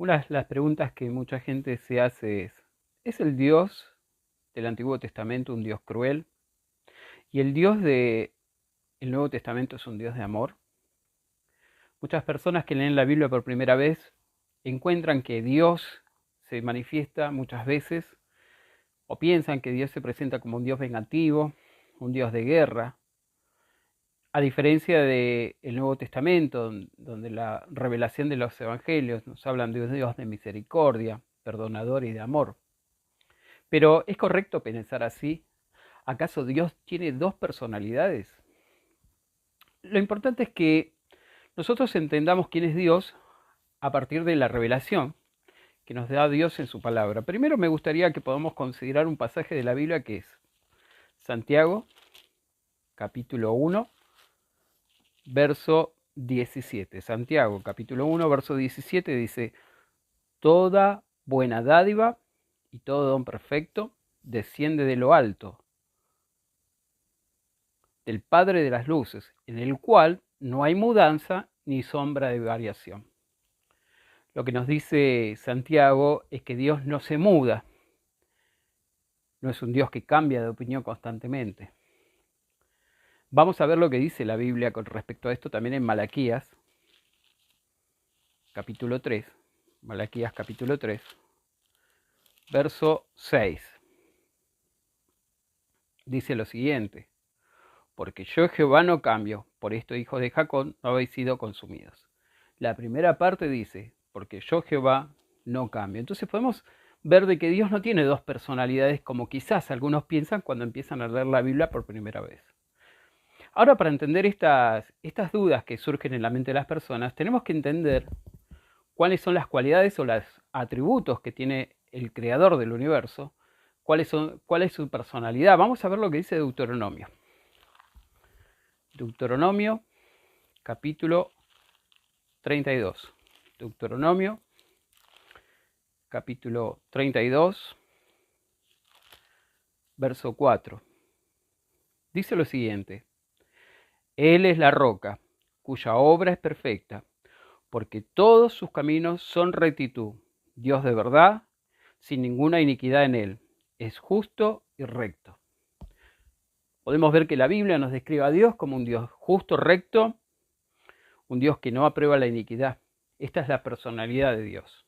Una de las preguntas que mucha gente se hace ¿es el Dios del Antiguo Testamento un Dios cruel? ¿Y el Dios del Nuevo Testamento es un Dios de amor? Muchas personas que leen la Biblia por primera vez encuentran que Dios se manifiesta muchas veces o piensan que Dios se presenta como un Dios vengativo, un Dios de guerra, a diferencia del Nuevo Testamento, donde la revelación de los evangelios nos hablan de un Dios de misericordia, perdonador y de amor. Pero ¿es correcto pensar así? ¿Acaso Dios tiene dos personalidades? Lo importante es que nosotros entendamos quién es Dios a partir de la revelación que nos da Dios en su palabra. Primero me gustaría que podamos considerar un pasaje de la Biblia que es Santiago, capítulo 1, verso 17. Santiago, capítulo 1, verso 17 dice: Toda buena dádiva y todo don perfecto desciende de lo alto, del Padre de las luces, en el cual no hay mudanza ni sombra de variación. Lo que nos dice Santiago es que Dios no se muda, no es un Dios que cambia de opinión constantemente. Vamos a ver lo que dice la Biblia con respecto a esto también en Malaquías, capítulo 3. Malaquías, capítulo 3, verso 6. Dice lo siguiente: Porque yo Jehová no cambio, por esto hijos de Jacob no habéis sido consumidos. La primera parte dice: porque yo Jehová no cambio. Entonces podemos ver de que Dios no tiene dos personalidades como quizás algunos piensan cuando empiezan a leer la Biblia por primera vez. Ahora, para entender estas dudas que surgen en la mente de las personas, tenemos que entender cuáles son las cualidades o los atributos que tiene el creador del universo, cuál es su personalidad. Vamos a ver lo que dice Deuteronomio. Deuteronomio, capítulo 32. Deuteronomio, capítulo 32, verso 4. Dice lo siguiente: Él es la roca, cuya obra es perfecta, porque todos sus caminos son rectitud. Dios de verdad, sin ninguna iniquidad en él. Es justo y recto. Podemos ver que la Biblia nos describe a Dios como un Dios justo, recto, un Dios que no aprueba la iniquidad. Esta es la personalidad de Dios.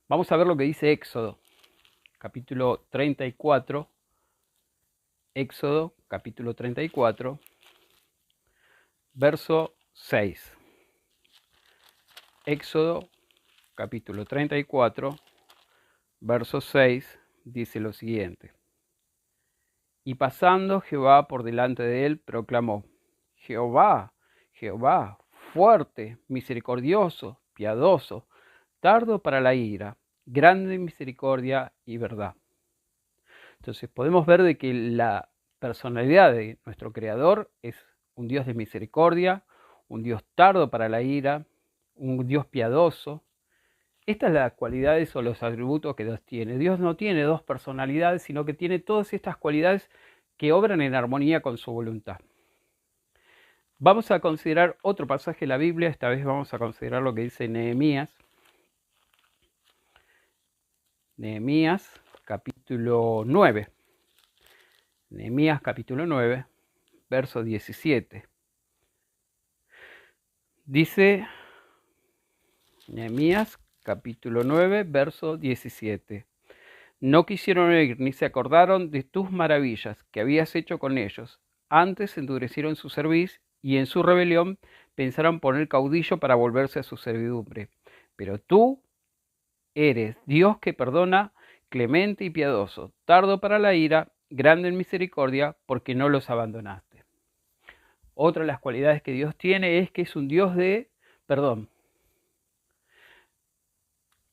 Vamos a ver lo que dice Éxodo, capítulo 34. Éxodo, capítulo 34, verso 6. Éxodo, capítulo 34, verso 6, dice lo siguiente: Y pasando Jehová por delante de él, proclamó: Jehová, Jehová, fuerte, misericordioso, piadoso, tardo para la ira, grande en misericordia y verdad. Entonces podemos ver de que la personalidad de nuestro Creador es un Dios de misericordia, un Dios tardo para la ira, un Dios piadoso. Estas son las cualidades o los atributos que Dios tiene. Dios no tiene dos personalidades, sino que tiene todas estas cualidades que obran en armonía con su voluntad. Vamos a considerar otro pasaje de la Biblia. Esta vez vamos a considerar lo que dice Nehemías. Nehemías, capítulo 9. Nehemías, capítulo 9, verso 17. Dice Nehemías, capítulo 9, verso 17. No quisieron oír ni se acordaron de tus maravillas que habías hecho con ellos. Antes endurecieron su cerviz y en su rebelión pensaron poner caudillo para volverse a su servidumbre. Pero tú eres Dios que perdona, clemente y piadoso, tardo para la ira, grande en misericordia, porque no los abandonaste. Otra de las cualidades que Dios tiene es que es un Dios de perdón.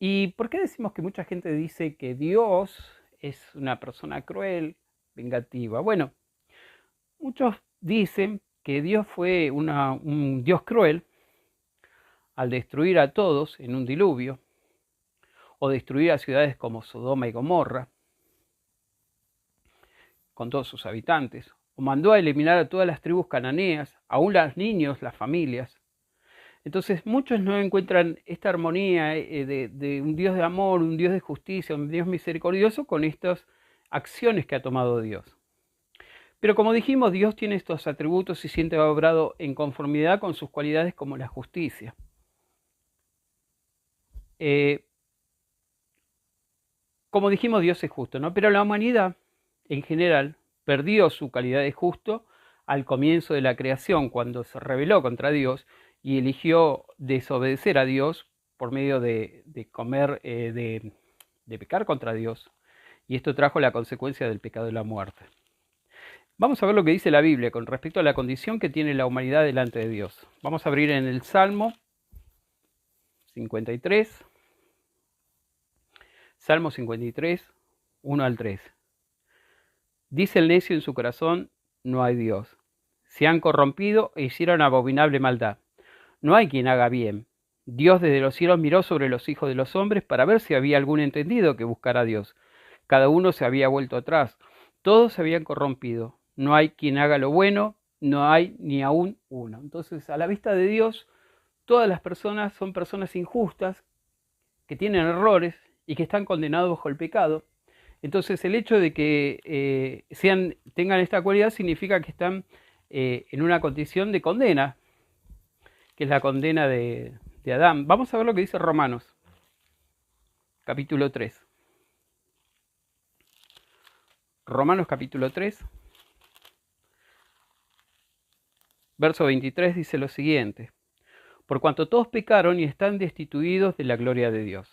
¿Y por qué decimos que mucha gente dice que Dios es una persona cruel, vengativa? Bueno, muchos dicen que Dios fue un Dios cruel al destruir a todos en un diluvio, o destruir a ciudades como Sodoma y Gomorra, con todos sus habitantes, o mandó a eliminar a todas las tribus cananeas, aún los niños, las familias. Entonces muchos no encuentran esta armonía de un Dios de amor, un Dios de justicia, un Dios misericordioso con estas acciones que ha tomado Dios. Pero como dijimos, Dios tiene estos atributos y siempre ha obrado en conformidad con sus cualidades como la justicia. Como dijimos, Dios es justo, ¿no? Pero la humanidad, en general, perdió su calidad de justo al comienzo de la creación, cuando se rebeló contra Dios y eligió desobedecer a Dios por medio de pecar contra Dios. Y esto trajo la consecuencia del pecado de la muerte. Vamos a ver lo que dice la Biblia con respecto a la condición que tiene la humanidad delante de Dios. Vamos a abrir en el Salmo 53. Salmo 53, 1 al 3. Dice el necio en su corazón, no hay Dios. Se han corrompido e hicieron abominable maldad. No hay quien haga bien. Dios desde los cielos miró sobre los hijos de los hombres para ver si había algún entendido que buscara a Dios. Cada uno se había vuelto atrás. Todos se habían corrompido. No hay quien haga lo bueno, no hay ni aún uno. Entonces, a la vista de Dios, todas las personas son personas injustas, que tienen errores y que están condenados bajo el pecado. Entonces, el hecho de que tengan esta cualidad significa que están en una condición de condena, que es la condena de Adán. Vamos a ver lo que dice Romanos, capítulo 3. Romanos capítulo 3, verso 23 dice lo siguiente: por cuanto todos pecaron y están destituidos de la gloria de Dios.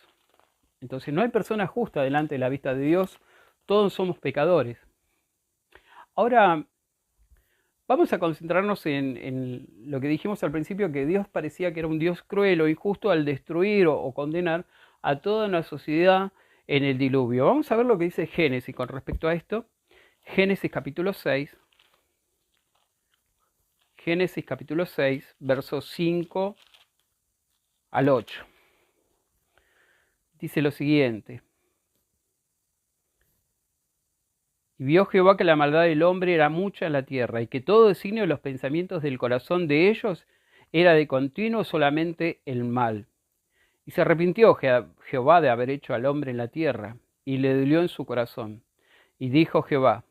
Entonces no hay persona justa delante de la vista de Dios, todos somos pecadores. Ahora, vamos a concentrarnos en lo que dijimos al principio, que Dios parecía que era un Dios cruel o injusto al destruir o condenar a toda una sociedad en el diluvio. Vamos a ver lo que dice Génesis con respecto a esto. Génesis capítulo 6. Génesis capítulo 6, versos 5 al 8. Dice lo siguiente: y vio Jehová que la maldad del hombre era mucha en la tierra, y que todo designio de los pensamientos del corazón de ellos era de continuo solamente el mal. Y se arrepintió Jehová de haber hecho al hombre en la tierra, y le dolió en su corazón. Y dijo Jehová: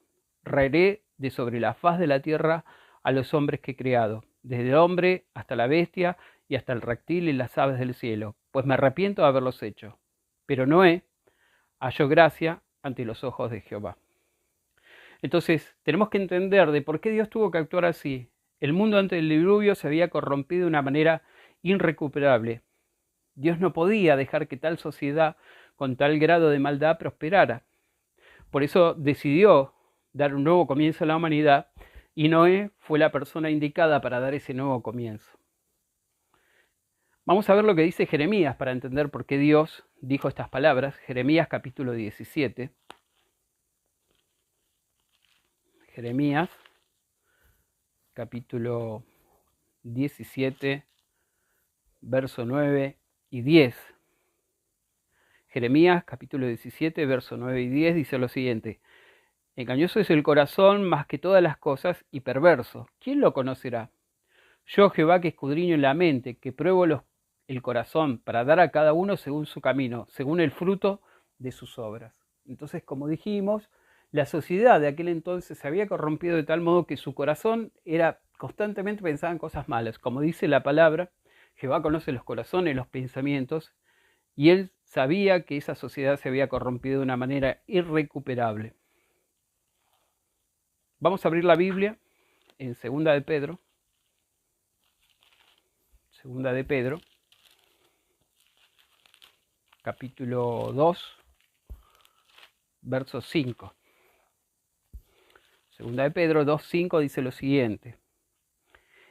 raeré de sobre la faz de la tierra a los hombres que he creado, desde el hombre hasta la bestia y hasta el reptil y las aves del cielo, pues me arrepiento de haberlos hecho. Pero Noé halló gracia ante los ojos de Jehová. Entonces, tenemos que entender de por qué Dios tuvo que actuar así. El mundo antes del diluvio se había corrompido de una manera irrecuperable. Dios no podía dejar que tal sociedad con tal grado de maldad prosperara. Por eso decidió dar un nuevo comienzo a la humanidad, y Noé fue la persona indicada para dar ese nuevo comienzo. Vamos a ver lo que dice Jeremías para entender por qué Dios dijo estas palabras. Jeremías capítulo 17. Jeremías capítulo 17, verso 9 y 10. Jeremías capítulo 17, verso 9 y 10 dice lo siguiente: engañoso es el corazón más que todas las cosas y perverso. ¿Quién lo conocerá? Yo, Jehová, que escudriño en la mente, que pruebo el corazón para dar a cada uno según su camino, según el fruto de sus obras. Entonces, como dijimos, la sociedad de aquel entonces se había corrompido de tal modo que su corazón era constantemente pensaba en cosas malas. Como dice la palabra, Jehová conoce los corazones, los pensamientos, y él sabía que esa sociedad se había corrompido de una manera irrecuperable. Vamos a abrir la Biblia en Segunda de Pedro. Segunda de Pedro, capítulo 2, verso 5. Segunda de Pedro 2:5 dice lo siguiente: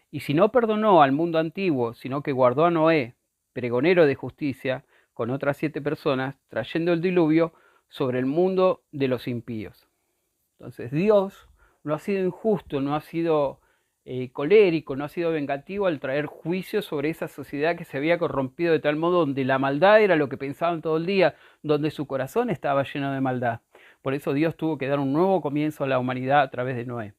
y si no perdonó al mundo antiguo, sino que guardó a Noé, pregonero de justicia, con otras 7 personas, trayendo el diluvio sobre el mundo de los impíos. Entonces Dios no ha sido injusto, no ha sido colérico, no ha sido vengativo al traer juicio sobre esa sociedad que se había corrompido de tal modo, donde la maldad era lo que pensaban todo el día, donde su corazón estaba lleno de maldad. Por eso Dios tuvo que dar un nuevo comienzo a la humanidad a través de Noé.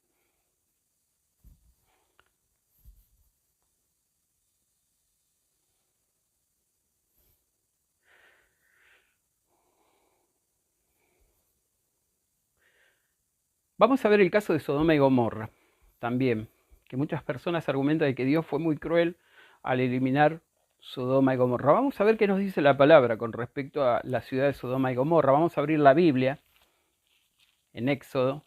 Vamos a ver el caso de Sodoma y Gomorra también, que muchas personas argumentan de que Dios fue muy cruel al eliminar Sodoma y Gomorra. Vamos a ver qué nos dice la palabra con respecto a la ciudad de Sodoma y Gomorra. Vamos a abrir la Biblia en Éxodo,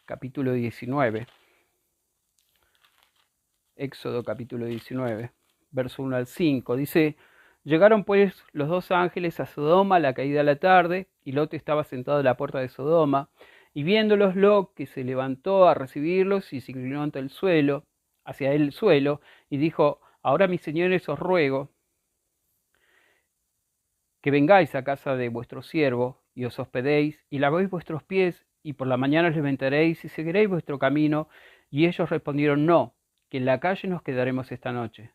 capítulo 19. Éxodo, capítulo 19, verso 1 al 5. Dice: llegaron pues los dos ángeles a Sodoma a la caída de la tarde, y Lot estaba sentado en la puerta de Sodoma, y viéndolos Lot, que se levantó a recibirlos y se inclinó ante el suelo, hacia el suelo, y dijo: ahora, mis señores, os ruego que vengáis a casa de vuestro siervo, y os hospedéis, y lavéis vuestros pies, y por la mañana os levantaréis, y seguiréis vuestro camino. Y ellos respondieron: no, que en la calle nos quedaremos esta noche.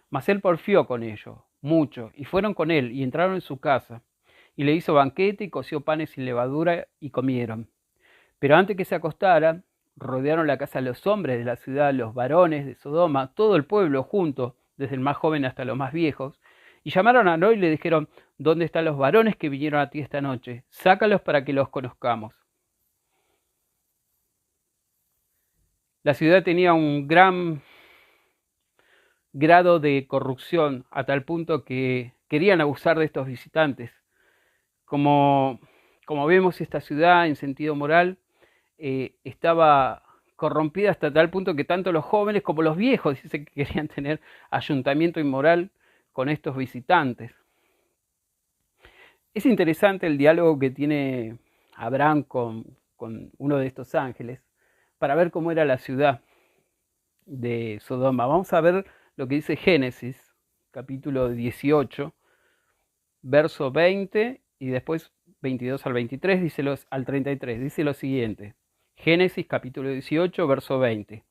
Mas él porfió con ellos mucho, y fueron con él, y entraron en su casa, y le hizo banquete, y coció panes sin levadura, y comieron. Pero antes que se acostaran, rodearon la casa los hombres de la ciudad, los varones de Sodoma, todo el pueblo junto, desde el más joven hasta los más viejos, y llamaron a Lot y le dijeron: ¿dónde están los varones que vinieron a ti esta noche? Sácalos para que los conozcamos. La ciudad tenía un gran grado de corrupción, a tal punto que querían abusar de estos visitantes. Como vemos, esta ciudad en sentido moral estaba corrompida hasta tal punto que tanto los jóvenes como los viejos dice que querían tener ayuntamiento inmoral con estos visitantes. Es interesante el diálogo que tiene Abraham con uno de estos ángeles para ver cómo era la ciudad de Sodoma. Vamos a ver lo que dice Génesis, capítulo 18, verso 20 y después 22 al 23, al 33, dice lo siguiente. Génesis capítulo 18, verso 20.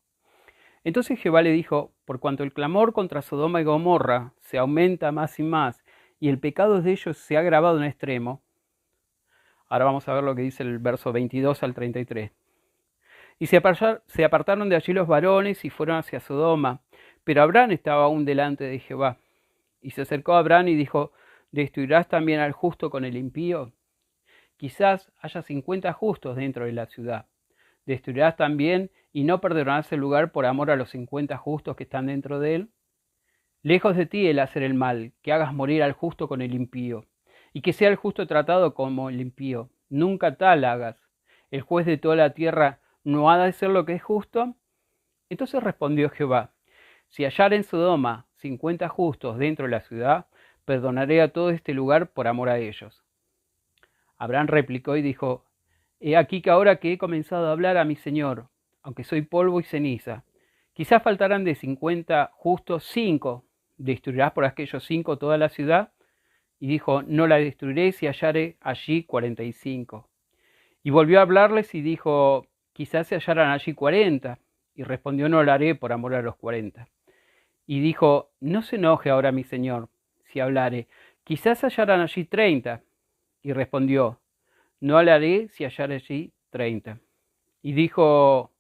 Entonces Jehová le dijo: por cuanto el clamor contra Sodoma y Gomorra se aumenta más y más, y el pecado de ellos se ha agravado en extremo. Ahora vamos a ver lo que dice el verso 22 al 33. Y se apartaron de allí los varones y fueron hacia Sodoma, pero Abraham estaba aún delante de Jehová. Y se acercó a Abraham y dijo: ¿destruirás también al justo con el impío? Quizás haya 50 justos dentro de la ciudad. ¿Destruirás también y no perdonarás el lugar por amor a los 50 justos que están dentro de él? Lejos de ti el hacer el mal, que hagas morir al justo con el impío, y que sea el justo tratado como el impío. Nunca tal hagas. El juez de toda la tierra no ha de ser lo que es justo. Entonces respondió Jehová: si hallar en Sodoma 50 justos dentro de la ciudad, perdonaré a todo este lugar por amor a ellos. Abraham replicó y dijo: he aquí que ahora que he comenzado a hablar a mi Señor, aunque soy polvo y ceniza, quizás faltarán de 50 justos 5. ¿Destruirás por aquellos 5 toda la ciudad? Y dijo: no la destruiré si hallare allí 45. Y volvió a hablarles y dijo: quizás se hallaran allí 40. Y respondió: no la haré por amor a los 40. Y dijo: no se enoje ahora mi Señor si hablare, quizás hallarán allí 30. Y respondió: no la haré si hallare allí 30. Y dijo: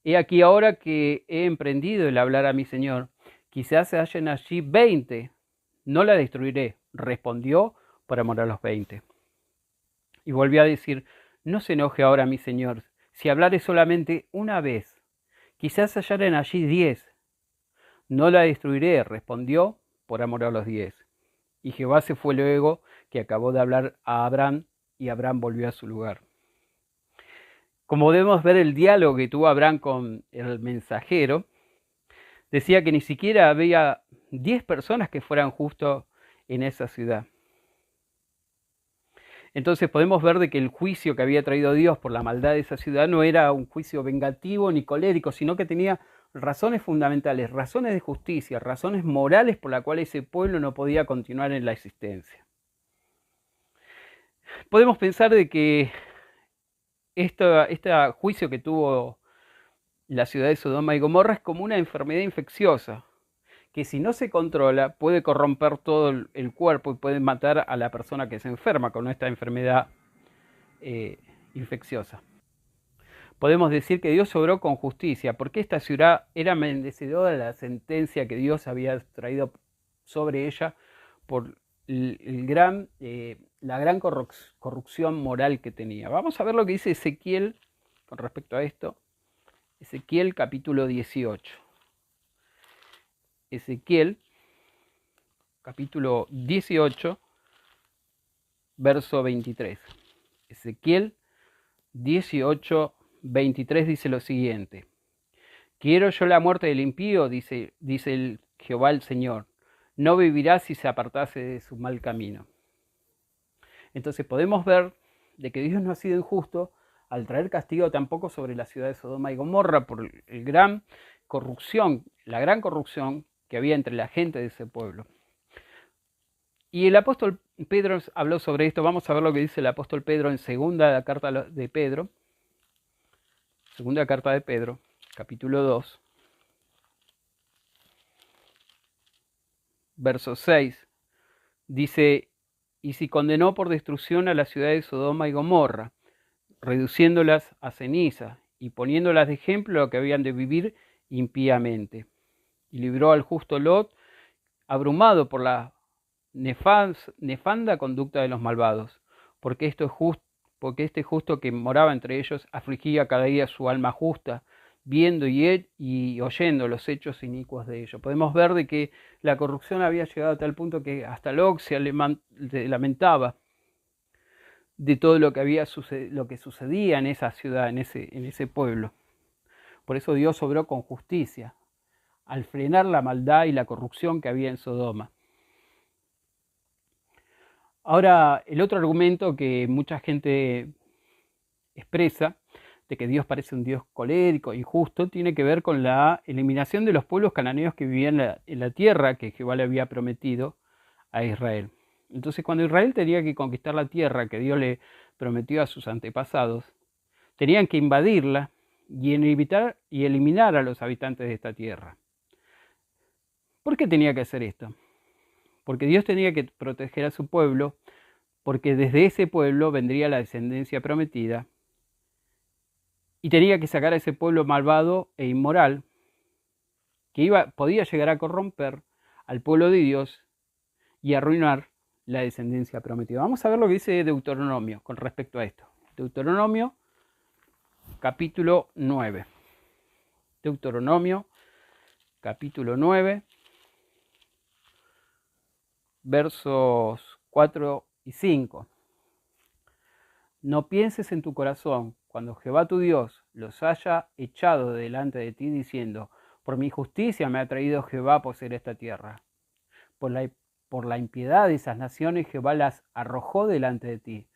he aquí ahora que he emprendido el hablar a mi Señor, quizás se hallen allí 20. No la destruiré. Respondió: por amor a los 20. Y volvió a decir: no se enoje ahora mi Señor si hablare solamente una vez. Quizás hallaren allí 10. No la destruiré. Respondió: por amor a los 10. Y Jehová se fue luego que acabó de hablar a Abraham, y Abraham volvió a su lugar. Como debemos ver el diálogo que tuvo Abraham con el mensajero, decía que ni siquiera había 10 personas que fueran justos en esa ciudad. Entonces podemos ver de que el juicio que había traído Dios por la maldad de esa ciudad no era un juicio vengativo ni colérico, sino que tenía razones fundamentales, razones de justicia, razones morales por las cuales ese pueblo no podía continuar en la existencia. Podemos pensar de que este juicio que tuvo la ciudad de Sodoma y Gomorra es como una enfermedad infecciosa, que si no se controla puede corromper todo el cuerpo y puede matar a la persona que se enferma con esta enfermedad infecciosa. Podemos decir que Dios obró con justicia, porque esta ciudad era merecedora de la sentencia que Dios había traído sobre ella por el gran la gran corrupción moral que tenía. Vamos a ver lo que dice Ezequiel con respecto a esto. Ezequiel capítulo 18. Ezequiel capítulo 18, verso 23. Ezequiel 18, 23 dice lo siguiente. Quiero yo la muerte del impío, dice el Jehová el Señor. No vivirá si se apartase de su mal camino. Entonces podemos ver de que Dios no ha sido injusto al traer castigo tampoco sobre la ciudad de Sodoma y Gomorra por la gran corrupción que había entre la gente de ese pueblo. Y el apóstol Pedro habló sobre esto. Vamos a ver lo que dice el apóstol Pedro en segunda carta de Pedro, capítulo 2, verso 6. Dice, y si condenó por destrucción a la ciudad de Sodoma y Gomorra, reduciéndolas a ceniza y poniéndolas de ejemplo a lo que habían de vivir impíamente. Y libró al justo Lot, abrumado por la nefanda conducta de los malvados, porque este justo que moraba entre ellos afligía cada día su alma justa, viendo y oyendo los hechos inicuos de ellos. Podemos ver de que la corrupción había llegado a tal punto que hasta Lot se lamentaba de todo lo que sucedía en esa ciudad, en ese pueblo. Por eso Dios obró con justicia al frenar la maldad y la corrupción que había en Sodoma. Ahora, el otro argumento que mucha gente expresa de que Dios parece un Dios colérico, injusto, tiene que ver con la eliminación de los pueblos cananeos que vivían en la tierra que Jehová le había prometido a Israel. Entonces, cuando Israel tenía que conquistar la tierra que Dios le prometió a sus antepasados, tenían que invadirla y eliminar a los habitantes de esta tierra. ¿Por qué tenía que hacer esto? Porque Dios tenía que proteger a su pueblo, porque desde ese pueblo vendría la descendencia prometida, y tenía que sacar a ese pueblo malvado e inmoral, que podía llegar a corromper al pueblo de Dios y arruinar la descendencia prometida. Vamos a ver lo que dice Deuteronomio con respecto a esto. Deuteronomio capítulo 9. Deuteronomio capítulo 9, versos 4 y 5. No pienses en tu corazón cuando Jehová tu Dios los haya echado delante de ti, diciendo, por mi justicia me ha traído Jehová a poseer esta tierra. Por la impiedad de esas naciones Jehová las arrojó delante de ti.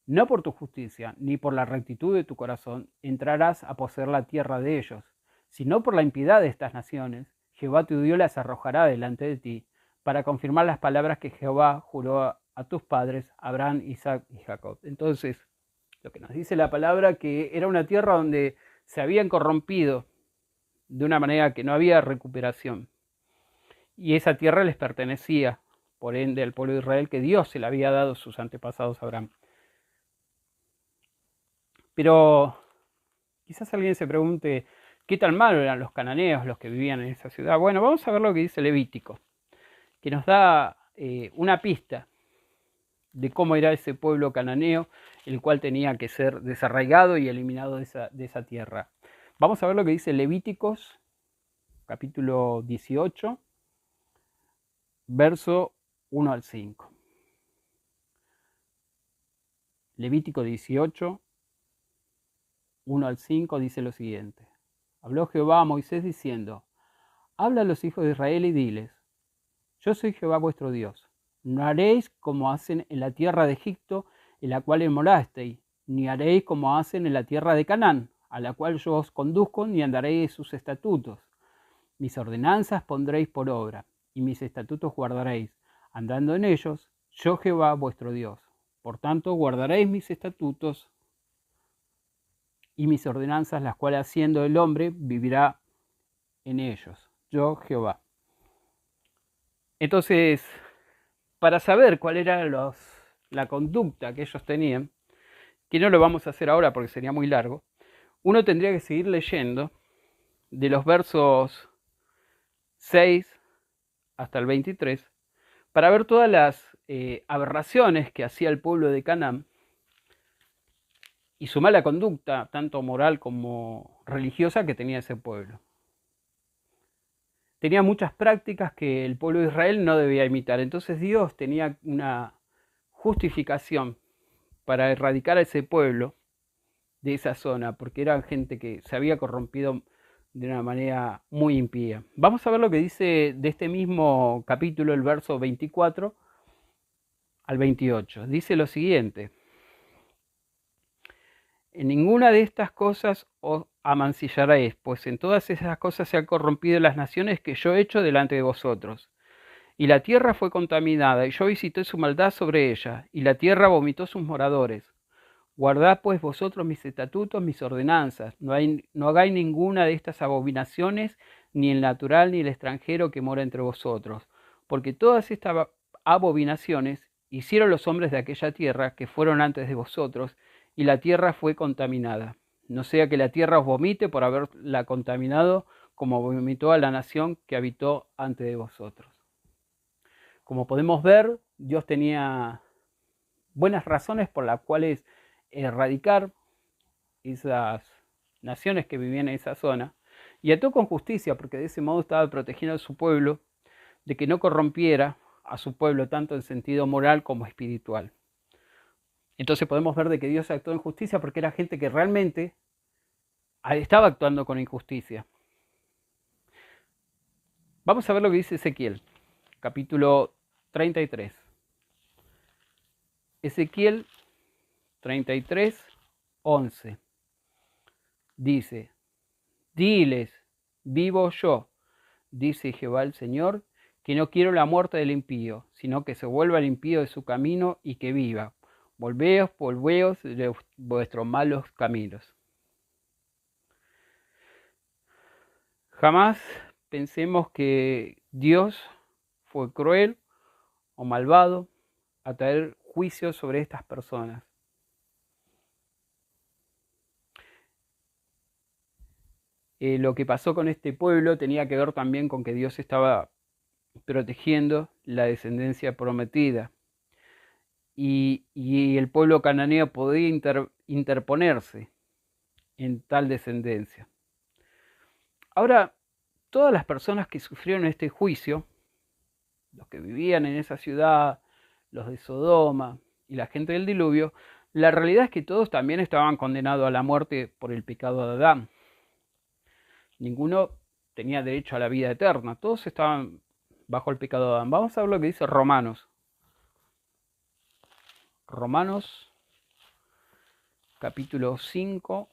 No por tu justicia, ni por la rectitud de tu corazón, entrarás a poseer la tierra de ellos, sino por la impiedad de estas naciones, Jehová tu Dios las arrojará delante de ti, para confirmar las palabras que Jehová juró a tus padres, Abraham, Isaac y Jacob. Entonces, lo que nos dice la palabra, que era una tierra donde se habían corrompido de una manera que no había recuperación. Y esa tierra les pertenecía, por ende, al pueblo de Israel, que Dios se la había dado a sus antepasados a Abraham. Pero quizás alguien se pregunte, ¿qué tan malos eran los cananeos, los que vivían en esa ciudad? Bueno, vamos a ver lo que dice Levítico, que nos da una pista de cómo era ese pueblo cananeo, el cual tenía que ser desarraigado y eliminado de esa tierra. Vamos a ver lo que dice Levíticos, capítulo 18, verso 1 al 5. Levítico 18, 1 al 5 dice lo siguiente. Habló Jehová a Moisés diciendo, habla a los hijos de Israel y diles, yo soy Jehová vuestro Dios. No haréis como hacen en la tierra de Egipto, en la cual morasteis, ni haréis como hacen en la tierra de Canaán, a la cual yo os conduzco, ni andaréis sus estatutos. Mis ordenanzas pondréis por obra, y mis estatutos guardaréis, andando en ellos, yo Jehová vuestro Dios. Por tanto, guardaréis mis estatutos y mis ordenanzas, las cuales haciendo el hombre vivirá en ellos. Yo Jehová. Entonces, para saber cuál era la conducta que ellos tenían, que no lo vamos a hacer ahora porque sería muy largo, uno tendría que seguir leyendo de los versos 6 hasta el 23 para ver todas las aberraciones que hacía el pueblo de Canaán y su mala conducta, tanto moral como religiosa, que tenía ese pueblo. Tenía muchas prácticas que el pueblo de Israel no debía imitar. Entonces Dios tenía una justificación para erradicar a ese pueblo de esa zona, porque eran gente que se había corrompido de una manera muy impía. Vamos a ver lo que dice de este mismo capítulo, el verso 24 al 28. Dice lo siguiente: en ninguna de estas cosas os amancillaréis, pues en todas esas cosas se han corrompido las naciones que yo he hecho delante de vosotros. Y la tierra fue contaminada, y yo visité su maldad sobre ella, y la tierra vomitó sus moradores. Guardad pues vosotros mis estatutos, mis ordenanzas, no hagáis ninguna de estas abominaciones, ni el natural ni el extranjero que mora entre vosotros, porque todas estas abominaciones hicieron los hombres de aquella tierra que fueron antes de vosotros, y la tierra fue contaminada. No sea que la tierra os vomite por haberla contaminado, como vomitó a la nación que habitó antes de vosotros. Como podemos ver, Dios tenía buenas razones por las cuales erradicar esas naciones que vivían en esa zona, y actuó con justicia, porque de ese modo estaba protegiendo a su pueblo de que no corrompiera a su pueblo tanto en sentido moral como espiritual. Entonces podemos ver de que Dios actuó en justicia porque era gente que realmente estaba actuando con injusticia. Vamos a ver lo que dice Ezequiel, capítulo 33. Ezequiel 33, 11. Dice: diles, vivo yo, dice Jehová el Señor, que no quiero la muerte del impío, sino que se vuelva el impío de su camino y que viva. Volveos de vuestros malos caminos. Jamás pensemos que Dios fue cruel o malvado a traer juicio sobre estas personas. Lo que pasó con este pueblo tenía que ver también con que Dios estaba protegiendo la descendencia prometida. Y el pueblo cananeo podía interponerse en tal descendencia. Ahora, todas las personas que sufrieron este juicio, los que vivían en esa ciudad, los de Sodoma y la gente del diluvio, la realidad es que todos también estaban condenados a la muerte por el pecado de Adán. Ninguno tenía derecho a la vida eterna, todos estaban bajo el pecado de Adán. Vamos a ver lo que dice Romanos. Romanos capítulo 5.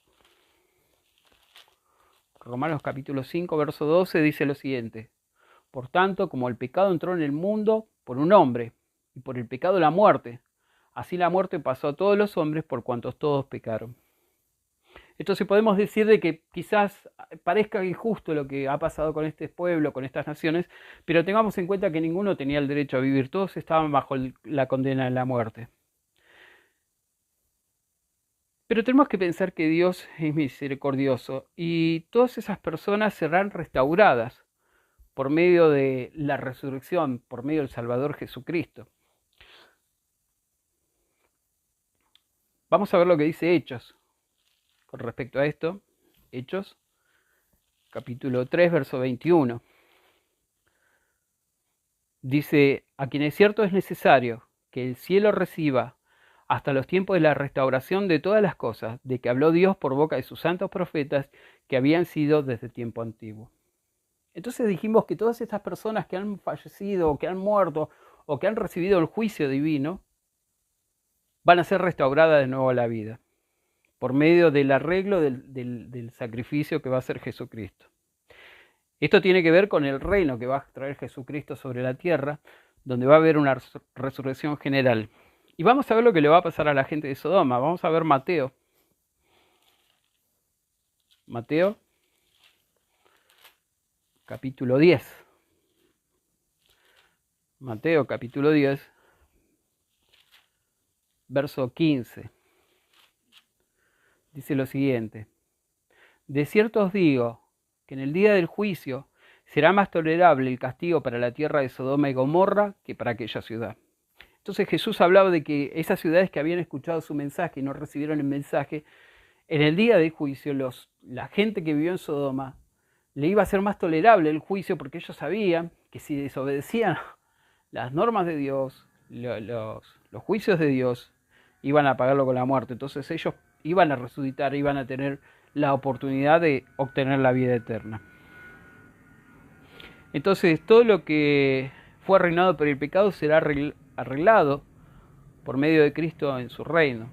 Romanos capítulo 5, verso 12 dice lo siguiente: por tanto, como el pecado entró en el mundo por un hombre, y por el pecado la muerte, así la muerte pasó a todos los hombres por cuantos todos pecaron. Entonces podemos decir de que quizás parezca injusto lo que ha pasado con este pueblo, con estas naciones, pero tengamos en cuenta que ninguno tenía el derecho a vivir, todos estaban bajo la condena de la muerte. Pero tenemos que pensar que Dios es misericordioso y todas esas personas serán restauradas por medio de la resurrección, por medio del Salvador Jesucristo. Vamos a ver lo que dice Hechos con respecto a esto. Hechos, capítulo 3, verso 21. Dice: a quien es cierto es necesario que el cielo reciba hasta los tiempos de la restauración de todas las cosas, de que habló Dios por boca de sus santos profetas que habían sido desde tiempo antiguo. Entonces dijimos que todas estas personas que han fallecido, o que han muerto, o que han recibido el juicio divino, van a ser restauradas de nuevo a la vida, por medio del arreglo del sacrificio que va a hacer Jesucristo. Esto tiene que ver con el reino que va a traer Jesucristo sobre la tierra, donde va a haber una resurrección general. Y vamos a ver lo que le va a pasar a la gente de Sodoma. Vamos a ver Mateo. Mateo, capítulo 10. Mateo, capítulo 10, verso 15. Dice lo siguiente: de cierto os digo que en el día del juicio será más tolerable el castigo para la tierra de Sodoma y Gomorra que para aquella ciudad. Entonces Jesús hablaba de que esas ciudades que habían escuchado su mensaje y no recibieron el mensaje, en el día del juicio, la gente que vivió en Sodoma le iba a ser más tolerable el juicio porque ellos sabían que si desobedecían las normas de Dios, los juicios de Dios, iban a pagarlo con la muerte. Entonces ellos iban a resucitar, iban a tener la oportunidad de obtener la vida eterna. Entonces todo lo que fue arruinado por el pecado será arreglado por medio de Cristo en su reino.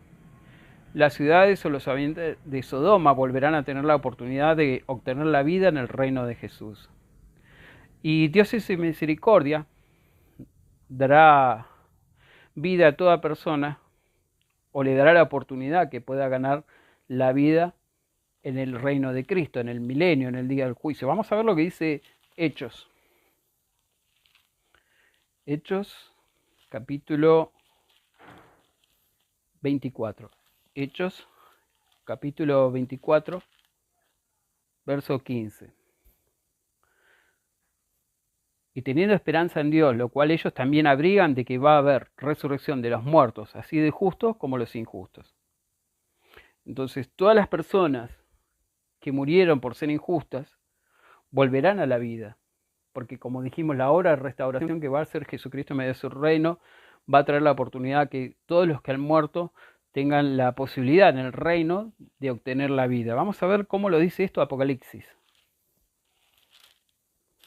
Las ciudades o los habitantes de Sodoma volverán a tener la oportunidad de obtener la vida en el reino de Jesús. Y Dios en su misericordia dará vida a toda persona o le dará la oportunidad que pueda ganar la vida en el reino de Cristo, en el milenio, en el día del juicio. Vamos a ver lo que dice Hechos. Hechos, capítulo 24. Hechos, capítulo 24, verso 15. Y teniendo esperanza en Dios, lo cual ellos también abrigan de que va a haber resurrección de los muertos, así de justos como los injustos. Entonces, todas las personas que murieron por ser injustas volverán a la vida, porque como dijimos, la obra de restauración que va a hacer Jesucristo en medio de su reino va a traer la oportunidad que todos los que han muerto tengan la posibilidad en el reino de obtener la vida. Vamos a ver cómo lo dice esto Apocalipsis,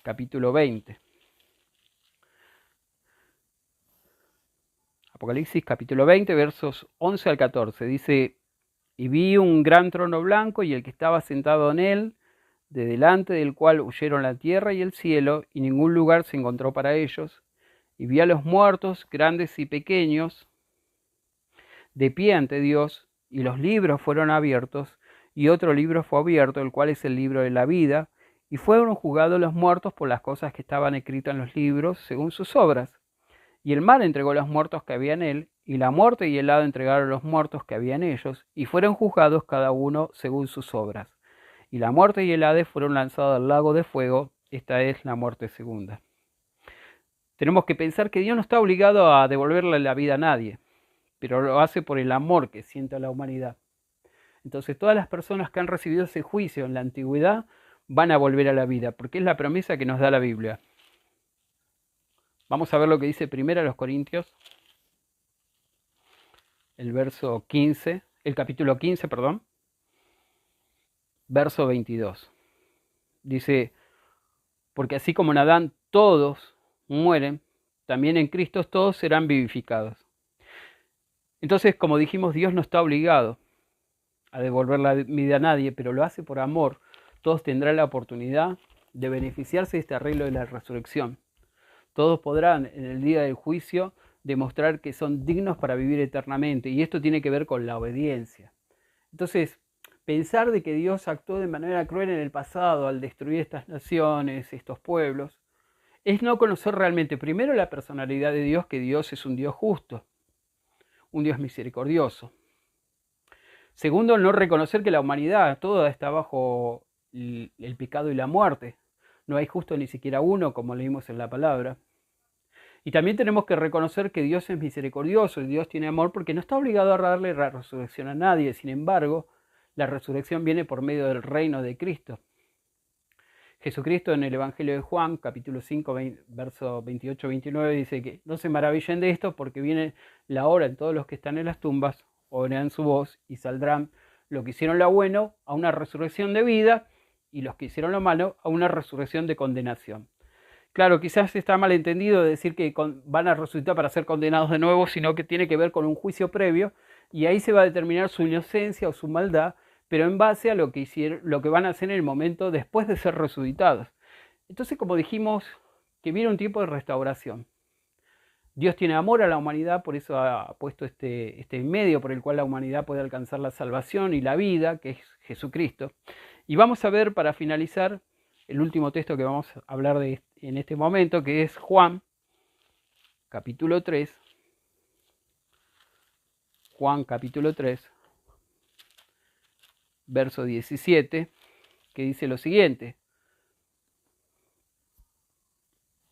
capítulo 20. Apocalipsis capítulo 20, versos 11 al 14. Dice: y vi un gran trono blanco y el que estaba sentado en él, de delante del cual huyeron la tierra y el cielo, y ningún lugar se encontró para ellos. Y vi a los muertos, grandes y pequeños, de pie ante Dios, y los libros fueron abiertos, y otro libro fue abierto, el cual es el libro de la vida, y fueron juzgados los muertos por las cosas que estaban escritas en los libros, según sus obras. Y el mar entregó los muertos que había en él, y la muerte y el hado entregaron los muertos que había en ellos, y fueron juzgados cada uno según sus obras. Y la muerte y el hades fueron lanzados al lago de fuego. Esta es la muerte segunda. Tenemos que pensar que Dios no está obligado a devolverle la vida a nadie, pero lo hace por el amor que siente a la humanidad. Entonces todas las personas que han recibido ese juicio en la antigüedad van a volver a la vida, porque es la promesa que nos da la Biblia. Vamos a ver lo que dice 1 Corintios, el capítulo 15, verso 22. Dice: porque así como en Adán todos mueren, también en Cristo todos serán vivificados. Entonces, como dijimos, Dios no está obligado a devolver la vida a nadie, pero lo hace por amor. Todos tendrán la oportunidad de beneficiarse de este arreglo de la resurrección. Todos podrán en el día del juicio demostrar que son dignos para vivir eternamente, y esto tiene que ver con la obediencia. Entonces, pensar de que Dios actuó de manera cruel en el pasado al destruir estas naciones, estos pueblos, es no conocer realmente, primero, la personalidad de Dios, que Dios es un Dios justo, un Dios misericordioso. Segundo, no reconocer que la humanidad toda está bajo el pecado y la muerte. No hay justo ni siquiera uno, como leímos en la palabra. Y también tenemos que reconocer que Dios es misericordioso y Dios tiene amor, porque no está obligado a darle la resurrección a nadie. Sin embargo, la resurrección viene por medio del reino de Cristo. Jesucristo en el Evangelio de Juan, capítulo 5, verso 28-29, dice que no se maravillen de esto, porque viene la hora en todos los que están en las tumbas, oirán su voz y saldrán los que hicieron lo bueno a una resurrección de vida, y los que hicieron lo malo a una resurrección de condenación. Claro, quizás está mal entendido decir que van a resucitar para ser condenados de nuevo, sino que tiene que ver con un juicio previo, y ahí se va a determinar su inocencia o su maldad, pero en base a lo que van a hacer en el momento después de ser resucitados. Entonces, como dijimos, que viene un tiempo de restauración. Dios tiene amor a la humanidad, por eso ha puesto este medio por el cual la humanidad puede alcanzar la salvación y la vida, que es Jesucristo. Y vamos a ver, para finalizar, el último texto que vamos a hablar en este momento, que es Juan, capítulo 3. Juan, capítulo 3, verso 17, que dice lo siguiente.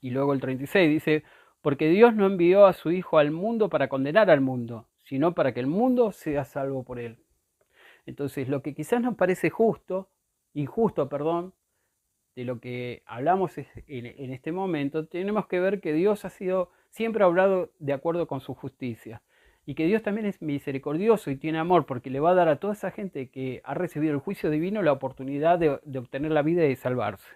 Y luego el 36 dice: Porque Dios no envió a su Hijo al mundo para condenar al mundo, sino para que el mundo sea salvo por él. Entonces, lo que quizás nos parece injusto, de lo que hablamos en este momento, tenemos que ver que Dios siempre ha obrado de acuerdo con su justicia. Y que Dios también es misericordioso y tiene amor, porque le va a dar a toda esa gente que ha recibido el juicio divino la oportunidad de obtener la vida y de salvarse.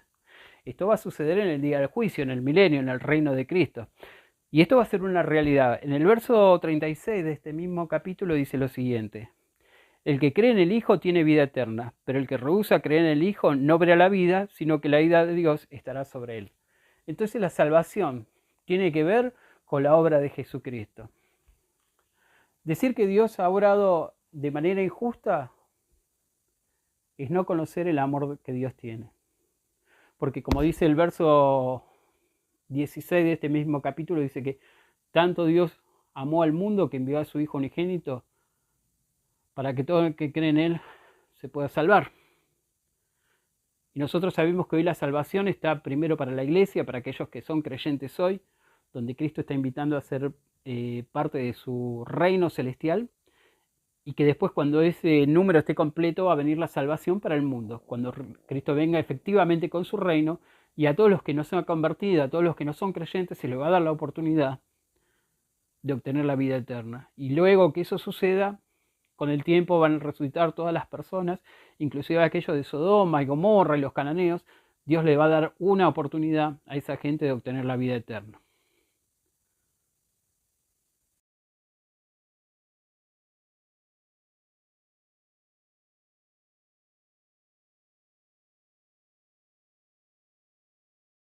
Esto va a suceder en el día del juicio, en el milenio, en el reino de Cristo. Y esto va a ser una realidad. En el verso 36 de este mismo capítulo dice lo siguiente: el que cree en el Hijo tiene vida eterna, pero el que rehúsa creer en el Hijo no verá la vida, sino que la ira de Dios estará sobre él. Entonces la salvación tiene que ver con la obra de Jesucristo. Decir que Dios ha obrado de manera injusta es no conocer el amor que Dios tiene. Porque como dice el verso 16 de este mismo capítulo, dice que tanto Dios amó al mundo que envió a su Hijo unigénito para que todo el que cree en Él se pueda salvar. Y nosotros sabemos que hoy la salvación está primero para la iglesia, para aquellos que son creyentes hoy, donde Cristo está invitando a ser parte de su reino celestial, y que después, cuando ese número esté completo, va a venir la salvación para el mundo, cuando Cristo venga efectivamente con su reino, y a todos los que no se han convertido, a todos los que no son creyentes, se les va a dar la oportunidad de obtener la vida eterna. Y luego que eso suceda, con el tiempo van a resucitar todas las personas, inclusive aquellos de Sodoma y Gomorra y los cananeos. Dios le va a dar una oportunidad a esa gente de obtener la vida eterna.